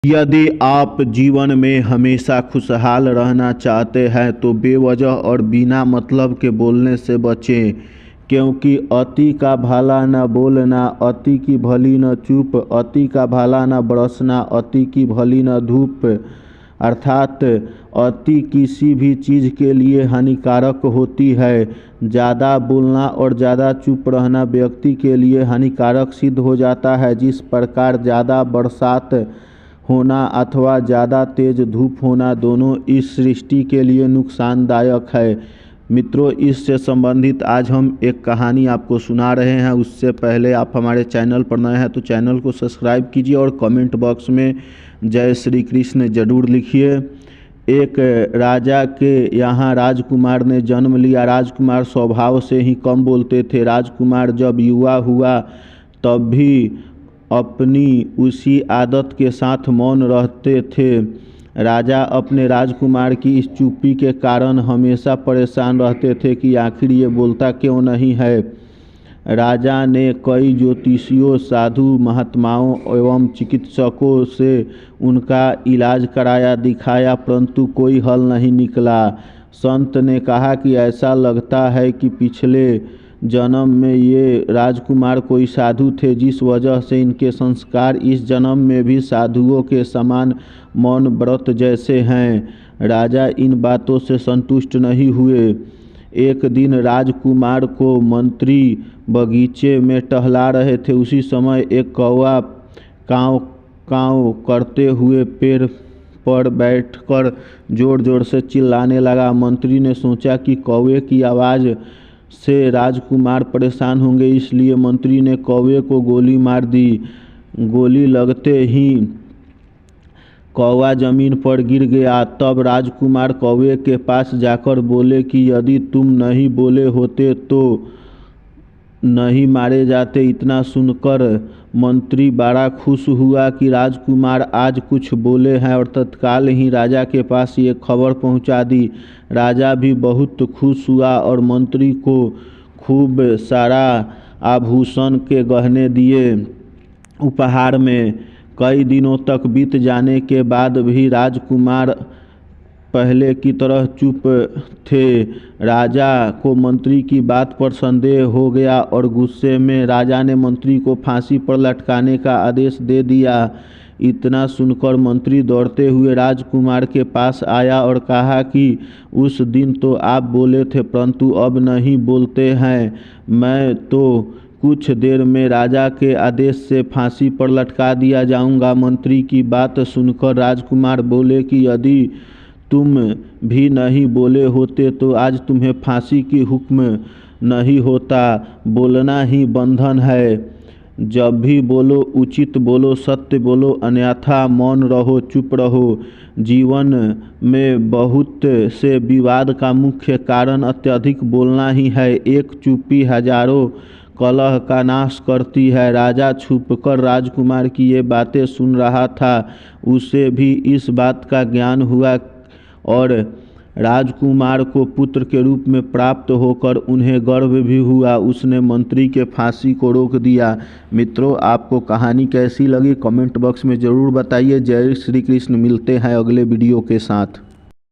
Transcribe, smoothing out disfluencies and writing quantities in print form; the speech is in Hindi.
यदि आप जीवन में हमेशा खुशहाल रहना चाहते हैं तो बेवजह और बिना मतलब के बोलने से बचें, क्योंकि अति का भाला न बोलना, अति की भली न चूप, अति का भाला न बरसना, अति की भली न धूप। अर्थात अति किसी भी चीज़ के लिए हानिकारक होती है। ज़्यादा बोलना और ज़्यादा चुप रहना व्यक्ति के लिए हानिकारक सिद्ध हो जाता है। जिस प्रकार ज़्यादा बरसात होना अथवा ज़्यादा तेज़ धूप होना दोनों इस सृष्टि के लिए नुकसानदायक है। मित्रों, इससे संबंधित आज हम एक कहानी आपको सुना रहे हैं। उससे पहले आप हमारे चैनल पर नए हैं तो चैनल को सब्सक्राइब कीजिए और कमेंट बॉक्स में जय श्री कृष्ण जरूर लिखिए। एक राजा के यहाँ राजकुमार ने जन्म लिया। राजकुमार स्वभाव से ही कम बोलते थे। राजकुमार जब युवा हुआ तब भी अपनी उसी आदत के साथ मौन रहते थे। राजा अपने राजकुमार की इस चुप्पी के कारण हमेशा परेशान रहते थे कि आखिर ये बोलता क्यों नहीं है। राजा ने कई ज्योतिषियों, साधु महात्माओं एवं चिकित्सकों से उनका इलाज कराया, दिखाया, परंतु कोई हल नहीं निकला। संत ने कहा कि ऐसा लगता है कि पिछले जन्म में ये राजकुमार कोई साधु थे, जिस वजह से इनके संस्कार इस जन्म में भी साधुओं के समान मौन व्रत जैसे हैं। राजा इन बातों से संतुष्ट नहीं हुए। एक दिन राजकुमार को मंत्री बगीचे में टहला रहे थे। उसी समय एक कौवा काँव काँव करते हुए पेड़ पर बैठकर जोर जोर से चिल्लाने लगा। मंत्री ने सोचा कि कौवे की आवाज़ से राजकुमार परेशान होंगे, इसलिए मंत्री ने कौवे को गोली मार दी। गोली लगते ही कौवा जमीन पर गिर गया। तब राजकुमार कौवे के पास जाकर बोले कि यदि तुम नहीं बोले होते तो नहीं मारे जाते। इतना सुनकर मंत्री बड़ा खुश हुआ कि राजकुमार आज कुछ बोले हैं और तत्काल ही राजा के पास ये खबर पहुंचा दी। राजा भी बहुत खुश हुआ और मंत्री को खूब सारा आभूषण के गहने दिए उपहार में। कई दिनों तक बीत जाने के बाद भी राजकुमार पहले की तरह चुप थे। राजा को मंत्री की बात पर संदेह हो गया और गुस्से में राजा ने मंत्री को फांसी पर लटकाने का आदेश दे दिया। इतना सुनकर मंत्री दौड़ते हुए राजकुमार के पास आया और कहा कि उस दिन तो आप बोले थे परंतु अब नहीं बोलते हैं। मैं तो कुछ देर में राजा के आदेश से फांसी पर लटका दिया जाऊंगा। मंत्री की बात सुनकर राजकुमार बोले कि यदि तुम भी नहीं बोले होते तो आज तुम्हें फांसी की हुक्म नहीं होता। बोलना ही बंधन है। जब भी बोलो उचित बोलो, सत्य बोलो, अन्यथा मौन रहो, चुप रहो। जीवन में बहुत से विवाद का मुख्य कारण अत्यधिक बोलना ही है। एक चुप्पी हजारों कलह का नाश करती है। राजा छुपकर राजकुमार की ये बातें सुन रहा था। उसे भी इस बात का ज्ञान हुआ और राजकुमार को पुत्र के रूप में प्राप्त होकर उन्हें गर्व भी हुआ। उसने मंत्री के फांसी को रोक दिया। मित्रों, आपको कहानी कैसी लगी कमेंट बॉक्स में ज़रूर बताइए। जय श्री कृष्ण। मिलते हैं अगले वीडियो के साथ।